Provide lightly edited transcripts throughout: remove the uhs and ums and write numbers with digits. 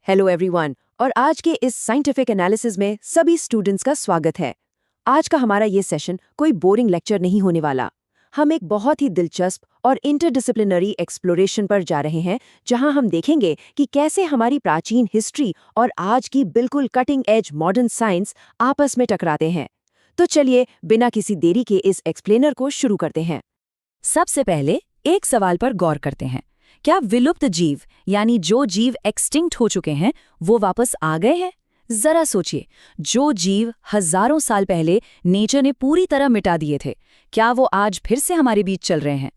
Hello everyone, और आज के इस साइंटिफिक एनालिसिस में सभी स्टूडेंट्स का स्वागत है। आज का हमारा ये सेशन कोई बोरिंग लेक्चर नहीं होने वाला। हम एक बहुत ही दिलचस्प और इंटरडिसिप्लिनरी एक्सप्लोरेशन पर जा रहे हैं, जहां हम देखेंगे कि कैसे हमारी प्राचीन हिस्ट्री और आज की बिल्कुल कटिंग एज मॉडर्न साइंस आपस में टकराते हैं। तो चलिए बिना किसी देरी के इस एक्सप्लेनर को शुरू करते हैं। सबसे पहले एक सवाल पर गौर करते हैं। क्या विलुप्त जीव यानी जो जीव एक्सटिंक्ट हो चुके हैं वो वापस आ गए हैं? जरा सोचिए, जो जीव हजारों साल पहले नेचर ने पूरी तरह मिटा दिए थे, क्या वो आज फिर से हमारे बीच चल रहे हैं?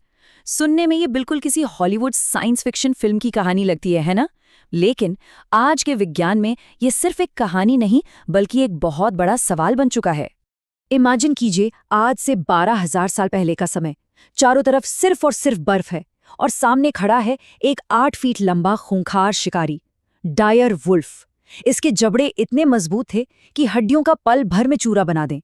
सुनने में ये बिल्कुल किसी हॉलीवुड साइंस फिक्शन फिल्म की कहानी लगती है ना? लेकिन आज के विज्ञान में ये सिर्फ एक कहानी नहीं, बल्कि एक बहुत बड़ा सवाल बन चुका है। इमेजिन कीजिए, आज से 12,000 साल पहले का समय। चारों तरफ सिर्फ और सिर्फ बर्फ है और सामने खड़ा है एक 8 फीट लंबा खूंखार शिकारी, डायर वुल्फ। इसके जबड़े इतने मजबूत थे कि हड्डियों का पल भर में चूरा बना दें।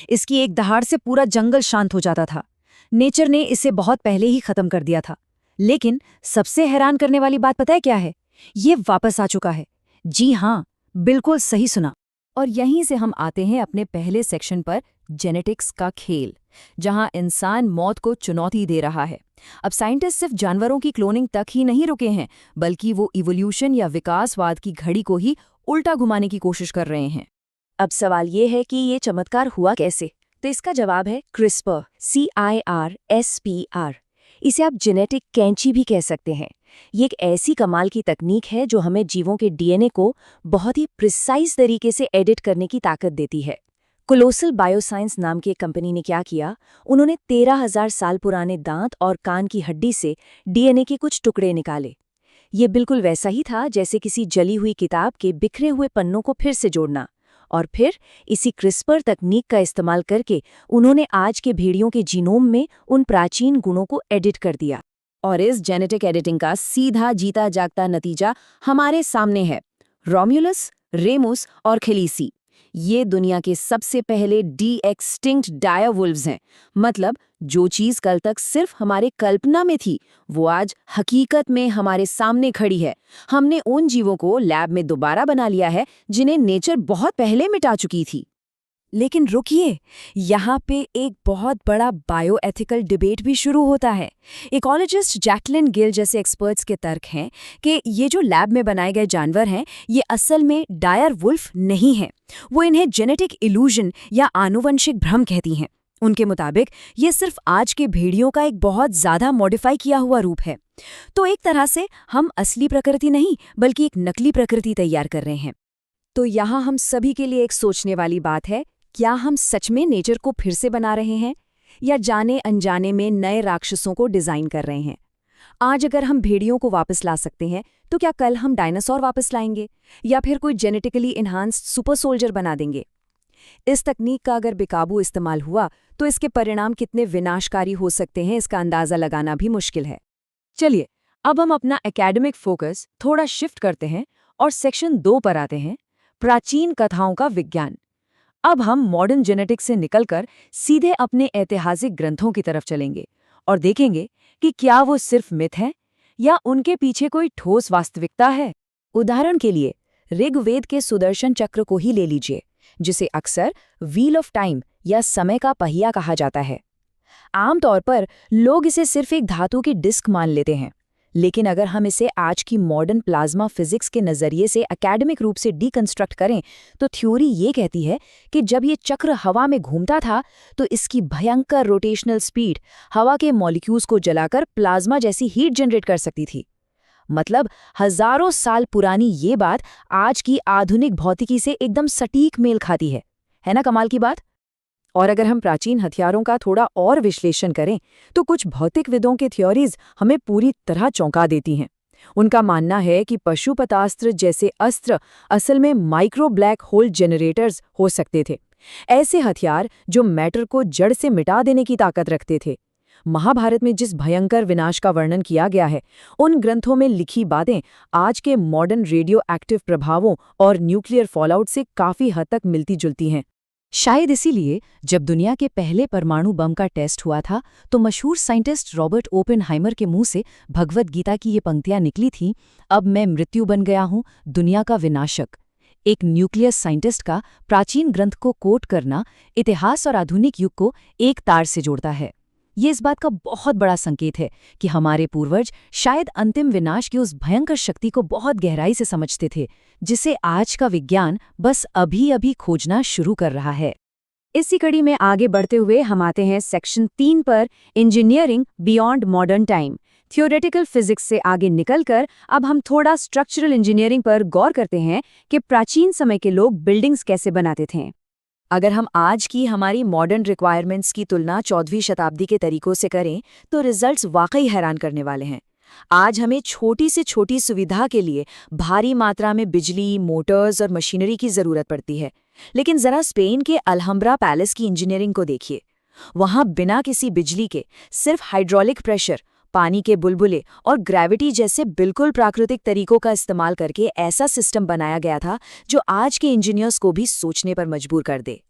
इसकी एक दहाड़ से पूरा जंगल शांत हो जाता था। नेचर ने इसे बहुत पहले ही खत्म कर दिया था। लेकिन सबसे हैरान करने वाली बात पता है क्या है? ये वापस आ चुका है। जी हाँ, बिल्कुल सही सुना। और यहीं से हम आते हैं अपने पहले सेक्शन पर, जेनेटिक्स का खेल, जहां इंसान मौत को चुनौती दे रहा है। अब साइंटिस्ट सिर्फ जानवरों की क्लोनिंग तक ही नहीं रुके हैं, बल्कि वो इवोल्यूशन या विकासवाद की घड़ी को ही उल्टा घुमाने की कोशिश कर रहे हैं। अब सवाल ये है कि ये चमत्कार हुआ कैसे? तो इसका जवाब है क्रिस्पर, CIRSPR। इसे आप जेनेटिक कैंची भी कह सकते हैं। ये एक ऐसी कमाल की तकनीक है जो हमें जीवों के DNA को बहुत ही प्रिसाइज तरीके से एडिट करने की ताकत देती है। कोलोसल बायोसाइंस नाम की एक कंपनी ने क्या किया, उन्होंने 13,000 साल पुराने दांत और कान की हड्डी से DNA के कुछ टुकड़े निकाले। ये बिल्कुल वैसा ही था जैसे किसी जली हुई किताब के बिखरे हुए पन्नों को फिर से जोड़ना। और फिर इसी क्रिस्पर तकनीक का इस्तेमाल करके उन्होंने आज के भेड़ियों के जीनोम में उन प्राचीन गुणों को एडिट कर दिया। और इस जेनेटिक एडिटिंग का सीधा जीता जागता नतीजा हमारे सामने है। रोम्यूलस, रेमुस और खलीसी, ये दुनिया के सबसे पहले डी एक्सटिंक्ट डायर वुल्व्स हैं। मतलब जो चीज कल तक सिर्फ हमारे कल्पना में थी, वो आज हकीकत में हमारे सामने खड़ी है। हमने उन जीवों को लैब में दोबारा बना लिया है जिन्हें नेचर बहुत पहले मिटा चुकी थी। लेकिन रुकिए, यहाँ पे एक बहुत बड़ा बायोएथिकल डिबेट भी शुरू होता है। इकोलॉजिस्ट जैकलिन गिल जैसे एक्सपर्ट्स के तर्क हैं कि ये जो लैब में बनाए गए जानवर हैं, ये असल में डायर वुल्फ नहीं हैं। वो इन्हें जेनेटिक इल्यूजन या आनुवंशिक भ्रम कहती हैं। उनके मुताबिक ये सिर्फ आज के भेड़ियों का एक बहुत ज़्यादा मॉडिफाई किया हुआ रूप है। तो एक तरह से हम असली प्रकृति नहीं, बल्कि एक नकली प्रकृति तैयार कर रहे हैं। तो यहाँ हम सभी के लिए एक सोचने वाली बात है, क्या हम सच में नेचर को फिर से बना रहे हैं, या जाने अनजाने में नए राक्षसों को डिजाइन कर रहे हैं? आज अगर हम भेड़ियों को वापस ला सकते हैं, तो क्या कल हम डायनासोर वापस लाएंगे, या फिर कोई जेनेटिकली इन्हांस्ड सुपर सोल्जर बना देंगे? इस तकनीक का अगर बेकाबू इस्तेमाल हुआ तो इसके परिणाम कितने विनाशकारी हो सकते हैं, इसका अंदाजा लगाना भी मुश्किल है। चलिए अब हम अपना एकेडमिक फोकस थोड़ा शिफ्ट करते हैं और सेक्शन 2 पर आते हैं, प्राचीन कथाओं का विज्ञान। अब हम मॉडर्न जेनेटिक्स से निकलकर सीधे अपने ऐतिहासिक ग्रंथों की तरफ चलेंगे और देखेंगे कि क्या वो सिर्फ मिथ हैं या उनके पीछे कोई ठोस वास्तविकता है। उदाहरण के लिए ऋग्वेद के सुदर्शन चक्र को ही ले लीजिए, जिसे अक्सर व्हील ऑफ टाइम या समय का पहिया कहा जाता है। आमतौर पर लोग इसे सिर्फ एक धातु की डिस्क मान लेते हैं, लेकिन अगर हम इसे आज की मॉडर्न प्लाज्मा फिजिक्स के नज़रिए से एकेडमिक रूप से डीकंस्ट्रक्ट करें, तो थ्योरी ये कहती है कि जब ये चक्र हवा में घूमता था तो इसकी भयंकर रोटेशनल स्पीड हवा के मॉलिक्यूल्स को जलाकर प्लाज्मा जैसी हीट जनरेट कर सकती थी। मतलब हजारों साल पुरानी ये बात आज की आधुनिक भौतिकी से एकदम सटीक मेल खाती है ना कमाल की बात? और अगर हम प्राचीन हथियारों का थोड़ा और विश्लेषण करें, तो कुछ भौतिकविदों के थ्योरीज हमें पूरी तरह चौंका देती हैं। उनका मानना है कि पशुपतास्त्र जैसे अस्त्र असल में माइक्रो ब्लैक होल जनरेटर्स हो सकते थे, ऐसे हथियार जो मैटर को जड़ से मिटा देने की ताकत रखते थे। महाभारत में जिस भयंकर विनाश का वर्णन किया गया है, उन ग्रंथों में लिखी बातें आज के मॉडर्न रेडियो एक्टिव प्रभावों और न्यूक्लियर फॉलआउट से काफी हद तक मिलती जुलती हैं। शायद इसीलिए जब दुनिया के पहले परमाणु बम का टेस्ट हुआ था तो मशहूर साइंटिस्ट रॉबर्ट ओपेनहाइमर के मुंह से भगवद गीता की ये पंक्तियां निकली थीं, अब मैं मृत्यु बन गया हूं, दुनिया का विनाशक। एक न्यूक्लियस साइंटिस्ट का प्राचीन ग्रंथ को कोट करना इतिहास और आधुनिक युग को एक तार से जोड़ता है। ये इस बात का बहुत बड़ा संकेत है कि हमारे पूर्वज शायद अंतिम विनाश की उस भयंकर शक्ति को बहुत गहराई से समझते थे, जिसे आज का विज्ञान बस अभी-अभी खोजना शुरू कर रहा है। इसी कड़ी में आगे बढ़ते हुए हम आते हैं सेक्शन 3 पर, engineering beyond modern time. Theoretical physics से आगे निकलकर अब हम थोड़ा स्ट्रक्चरल इंजीनियरिंग पर गौर करते हैं कि प्राचीन समय के लोग बिल्डिंग्स कैसे बनाते थे। अगर हम आज की हमारी मॉडर्न रिक्वायरमेंट्स की तुलना 14वीं शताब्दी के तरीकों से करें तो रिजल्ट्स वाकई हैरान करने वाले हैं। आज हमें छोटी से छोटी सुविधा के लिए भारी मात्रा में बिजली, मोटर्स और मशीनरी की जरूरत पड़ती है। लेकिन जरा स्पेन के अल्हम्ब्रा पैलेस की इंजीनियरिंग को देखिए। वहां बिना किसी बिजली के सिर्फ हाइड्रोलिक प्रेशर, पानी के बुलबुले और ग्रेविटी जैसे बिल्कुल प्राकृतिक तरीकों का इस्तेमाल करके ऐसा सिस्टम बनाया गया था जो आज के इंजीनियर्स को भी सोचने पर मजबूर कर दे।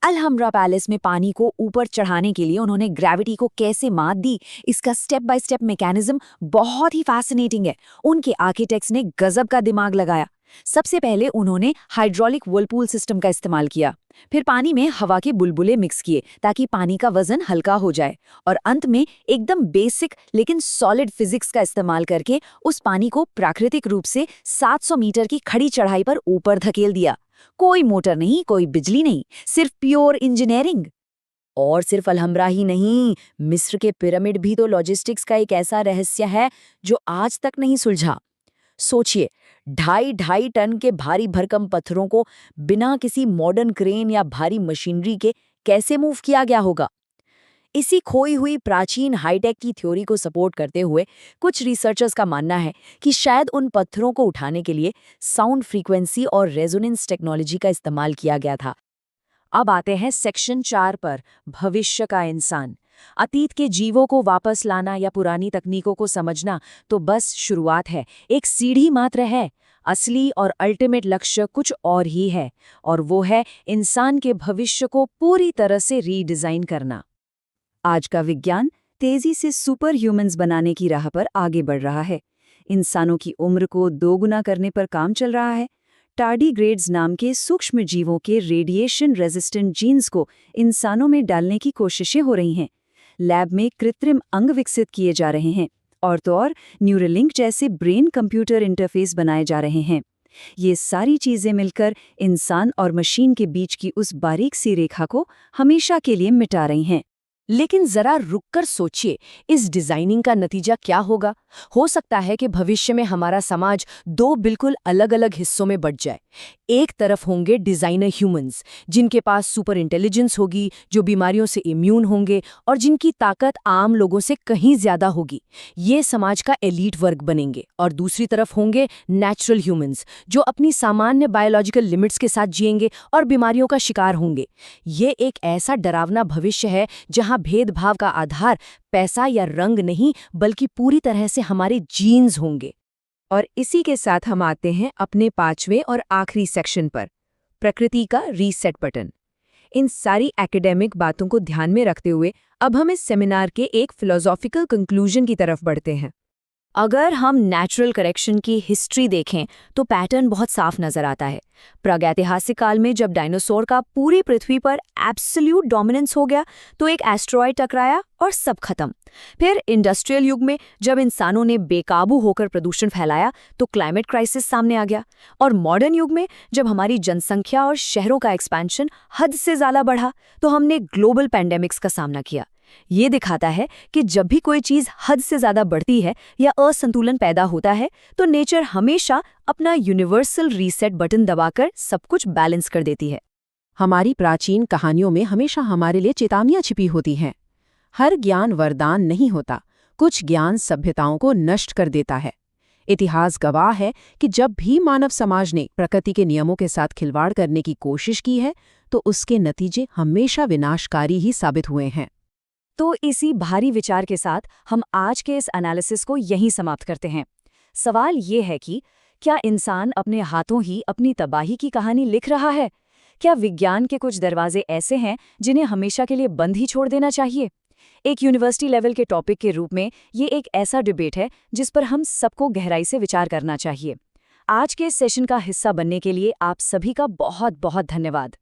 अल्हम्ब्रा पैलेस में पानी को ऊपर चढ़ाने के लिए उन्होंने ग्रेविटी को कैसे मात दी, इसका स्टेप बाय स्टेप मैकेनिज्म बहुत ही फैसिनेटिंग है। उनके आर्किटेक्ट्स ने गजब का दिमाग लगाया। सबसे पहले उन्होंने हाइड्रोलिक व्हर्लपूल सिस्टम का इस्तेमाल किया, फिर पानी में हवा के बुलबुले मिक्स किए ताकि पानी का वजन हल्का हो जाए, और अंत में एकदम बेसिक लेकिन सॉलिड फिजिक्स का इस्तेमाल करके उस पानी को प्राकृतिक रूप से 700 मीटर की खड़ी चढ़ाई पर ऊपर धकेल दिया। कोई मोटर नहीं, कोई बिजली नहीं, सिर्फ प्योर इंजीनियरिंग। और सिर्फ अल्हम्ब्रा ही नहीं, मिस्र के पिरामिड भी तो लॉजिस्टिक्स का एक ऐसा रहस्य है जो आज तक नहीं सुलझा। सोचिए, 2.5 टन के भारी भरकम पत्थरों को बिना किसी मॉडर्न क्रेन या भारी मशीनरी के कैसे मूव किया गया होगा। इसी खोई हुई प्राचीन हाईटेक की थ्योरी को सपोर्ट करते हुए कुछ रिसर्चर्स का मानना है कि शायद उन पत्थरों को उठाने के लिए साउंड फ्रीक्वेंसी और रेजोनेंस टेक्नोलॉजी का इस्तेमाल किया गया था। अब आते हैं सेक्शन 4 पर, भविष्य का इंसान। अतीत के जीवों को वापस लाना या पुरानी तकनीकों को समझना तो बस शुरुआत है, एक सीढ़ी मात्र है। असली और अल्टीमेट लक्ष्य कुछ और ही है, और वो है इंसान के भविष्य को पूरी तरह से रीडिजाइन करना। आज का विज्ञान तेजी से सुपर ह्यूमन्स बनाने की राह पर आगे बढ़ रहा है। इंसानों की उम्र को 2 गुना करने पर काम चल रहा है। टार्डीग्रेड्स नाम के सूक्ष्म जीवों के रेडिएशन रेजिस्टेंट जीन्स को इंसानों में डालने की कोशिशें हो रही हैं। लैब में कृत्रिम अंग विकसित किए जा रहे हैं, और तो और न्यूरलिंक जैसे ब्रेन कंप्यूटर इंटरफेस बनाए जा रहे हैं। ये सारी चीजें मिलकर इंसान और मशीन के बीच की उस बारीक सी रेखा को हमेशा के लिए मिटा रही हैं। लेकिन जरा रुककर सोचिए, इस डिजाइनिंग का नतीजा क्या होगा? हो सकता है कि भविष्य में हमारा समाज 2 बिल्कुल अलग-अलग हिस्सों में बंट जाए। एक तरफ होंगे डिजाइनर ह्यूमंस, जिनके पास सुपर इंटेलिजेंस होगी, जो बीमारियों से इम्यून होंगे और जिनकी ताकत आम लोगों से कहीं ज्यादा होगी। ये समाज का एलीट वर्ग बनेंगे। और दूसरी तरफ होंगे नेचुरल ह्यूमंस, जो अपनी सामान्य बायोलॉजिकल लिमिट्स के साथ जिएंगे और बीमारियों का शिकार होंगे। ये एक ऐसा डरावना भविष्य है जहां भेदभाव का आधार पैसा या रंग नहीं, बल्कि पूरी तरह से हमारे जीन्स होंगे। और इसी के साथ हम आते हैं अपने 5वें और आखिरी सेक्शन पर, प्रकृति का रीसेट बटन। इन सारी एकेडमिक बातों को ध्यान में रखते हुए अब हम इस सेमिनार के एक फिलोसॉफिकल कंक्लूजन की तरफ बढ़ते हैं। अगर हम नेचुरल करेक्शन की हिस्ट्री देखें तो पैटर्न बहुत साफ नजर आता है। प्रागैतिहासिक काल में जब डायनासोर का पूरी पृथ्वी पर एब्सोल्यूट डोमिनेंस हो गया तो एक एस्ट्रॉयड टकराया और सब खत्म। फिर इंडस्ट्रियल युग में जब इंसानों ने बेकाबू होकर प्रदूषण फैलाया तो क्लाइमेट क्राइसिस सामने आ गया। और मॉडर्न युग में जब हमारी जनसंख्या और शहरों का एक्सपेंशन हद से ज्यादा बढ़ा तो हमने ग्लोबल पैंडेमिक्स का सामना किया। ये दिखाता है कि जब भी कोई चीज हद से ज्यादा बढ़ती है या असंतुलन पैदा होता है तो नेचर हमेशा अपना यूनिवर्सल रीसेट बटन दबाकर सब कुछ बैलेंस कर देती है। हमारी प्राचीन कहानियों में हमेशा हमारे लिए चेतावनियां छिपी होती हैं। हर ज्ञान वरदान नहीं होता, कुछ ज्ञान सभ्यताओं को नष्ट कर देता है। इतिहास गवाह है कि जब भी मानव समाज ने प्रकृति के नियमों के साथ खिलवाड़ करने की कोशिश की है तो उसके नतीजे हमेशा विनाशकारी ही साबित हुए हैं। तो इसी भारी विचार के साथ हम आज के इस एनालिसिस को यहीं समाप्त करते हैं। सवाल ये है कि क्या इंसान अपने हाथों ही अपनी तबाही की कहानी लिख रहा है? क्या विज्ञान के कुछ दरवाजे ऐसे हैं जिन्हें हमेशा के लिए बंद ही छोड़ देना चाहिए? एक यूनिवर्सिटी लेवल के टॉपिक के रूप में ये एक ऐसा डिबेट है जिस पर हम सबको गहराई से विचार करना चाहिए। आज के इस सेशन का हिस्सा बनने के लिए आप सभी का बहुत बहुत धन्यवाद।